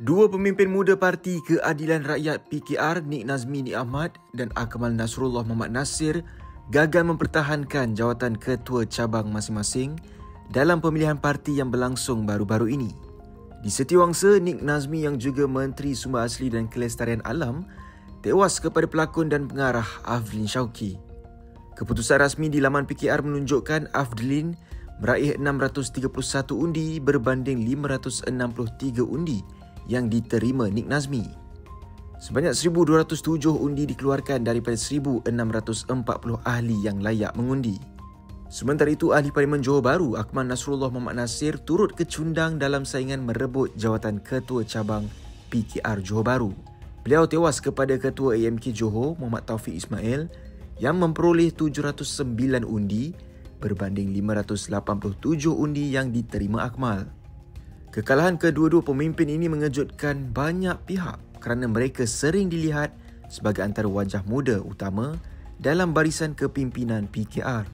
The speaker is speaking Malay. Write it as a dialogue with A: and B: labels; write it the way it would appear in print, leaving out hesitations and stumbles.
A: Dua pemimpin muda Parti Keadilan Rakyat PKR, Nik Nazmi Nik Ahmad dan Akmal Nasrullah Muhammad Nasir gagal mempertahankan jawatan ketua cabang masing-masing dalam pemilihan parti yang berlangsung baru-baru ini. Di Setiawangsa, Nik Nazmi yang juga Menteri Sumber Asli dan Kelestarian Alam tewas kepada pelakon dan pengarah Afdlin Shauki. Keputusan rasmi di laman PKR menunjukkan Afdlin meraih 631 undi berbanding 563 undi yang diterima Nik Nazmi. Sebanyak 1,207 undi dikeluarkan daripada 1,640 ahli yang layak mengundi. Sementara itu, Ahli Parlimen Johor Bahru, Akmal Nasrullah Muhammad Nasir turut kecundang dalam saingan merebut jawatan Ketua Cabang PKR Johor Bahru. Beliau tewas kepada Ketua AMK Johor, Muhammad Taufik Ismail, yang memperoleh 709 undi berbanding 587 undi yang diterima Akmal. Kekalahan kedua-dua pemimpin ini mengejutkan banyak pihak kerana mereka sering dilihat sebagai antara wajah muda utama dalam barisan kepimpinan PKR.